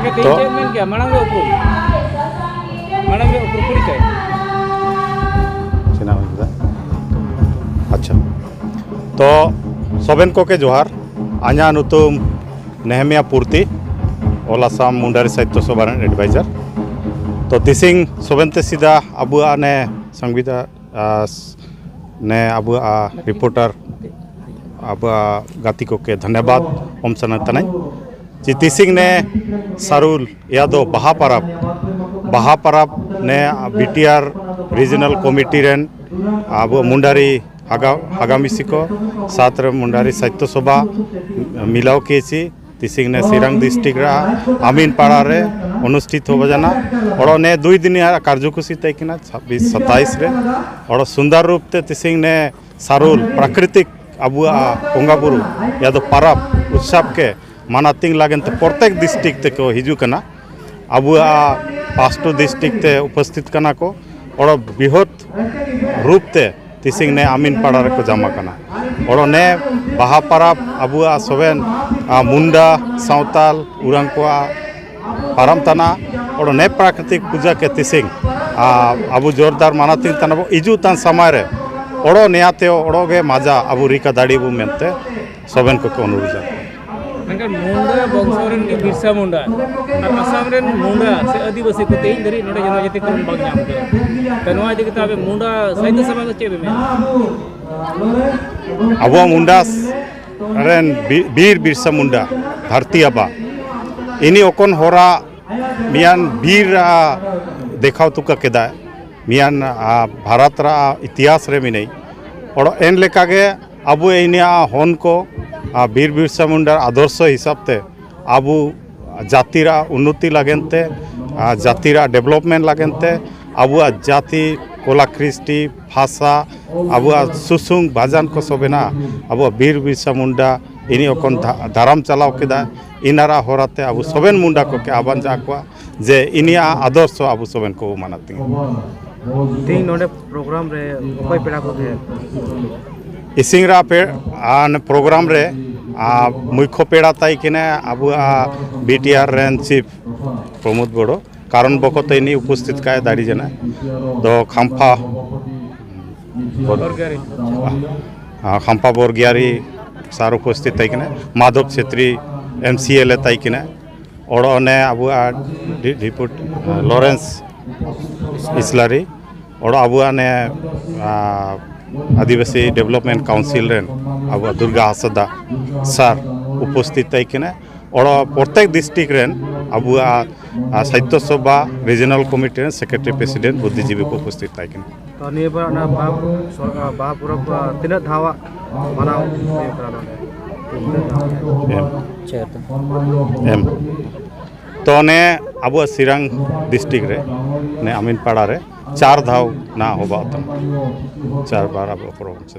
तो अच्छा तो सोबेन को के जोहार आना नुतुम नेहमिया पूर्ति ऑल आसाम मुंडारी साहित्य सभा एडवाइजर तो तिसिंग सोबेनते सीधा अबुआ ने संविधान ने अबुआ रिपोर्टर अबुआ गाती को के धन्यवाद ओम सनातनाई जी तिसिंग ने सारुल यादो बाहा परब ने बीटीआर रीजनल कमिटी रेन अब मुंडारी हागामिसी को साथ रे मुंडारी साहित्य सभा मिलाव किए तिसिंग ने सिरांग डिस्ट्रिक्ट रहा आमीन पाड़ा रे अनुष्ठित हो बजाना और ने 2 दिन कार्यसूची तयकिना 26-27 रे और सुंदर रूप ते तिसिंग ने सारुल प्राकृतिक अबुआ बोंगा बुरु या तो परब उत्सव के मानातिंग लागन ते प्रत्येक डिस्ट्रिक्ट ते को हिजुकना अबुआ 5 डिस्ट्रिक्ट ते उपस्थित कना को और बृहत रूप ते तिसिंग ने आमीन पाड़ा रे को जमा कना और ने बाहा परब अबुआ सोबेन मुंडा सावताल उरांकुआ पारम तना और ने प्राकृतिक पूजा के तिसिंग अबु जोरदार मानातिंग तना इजू तन समय रे ओड़ो नेयाते ओड़ोगे माजा अबु रिका दाड़ी बु मेनते सोबेन को अनुरोध मुंडा बंशोरेन की बिरसा मुंडा और आसाम रेन मुंडा से आदिवासी को तेज धरी नोडे जनजाति को बाग नाम के तनवा दिख ताबे मुंडा साहित्य सभा को चेबे में अबो मुंडा रेन बीर बिरसा मुंडा धरती आबा इनी ओकन होरा मियान बीर देखाव तुका केदा मियान भारत रा इतिहास रे मिनै और एन लेकागे अबु इनिया होन को बीर बिरसा मुंडा आदर्श हिसाब ते आबु जातिरा उन्नति लागेनते जातिरा डेवलपमेंट लागेनते आबुआ जाति कोला कृष्टि भाषा आबुआ सुसुंग भाजान को सोबेना आबुआ बीर बिरसा मुंडा इनी ओकन दाराम चलाव केदा इनारा होराते आबु सोबेन मुंडा को के आबान जाकुआ जे इनिया आदर्श आबु सोबेन को मानाती तीन नोडे प्रोग्राम रे कोई पेड़ा को के इसिंगरा पे प्रोग्राम रे मुख्य पेड़ा ताई किने अब बीटीआर रेन चीफ प्रमोद बड़ो कारण बकत इनी उपस्थित का दाड़ी जना दो खाम्फा बोरगियारी सार उपस्थित ताई किने माधव छेत्री MCLA ताई किने और ने अब डिप्यूट लॉरेंस इसलारी और अब ने आदिवासी डेवलपमेंट काउंसिल रेन अब दुर्गा हासदा सर उपस्थित तयकिने और प्रत्येक डिस्ट्रिक्ट रेन अब साहित्य सभा regional committee rain secretary president बुद्धिजीवी को उपस्थित तयकिने तो निबा ना बा परब तिना धावा मनाव एम तो ने अब सिरांग डिस्ट्रिक्ट रे ने आमीन पाड़ा रे 4 धाव ना होबा 4 बार अब प्रोग्राम से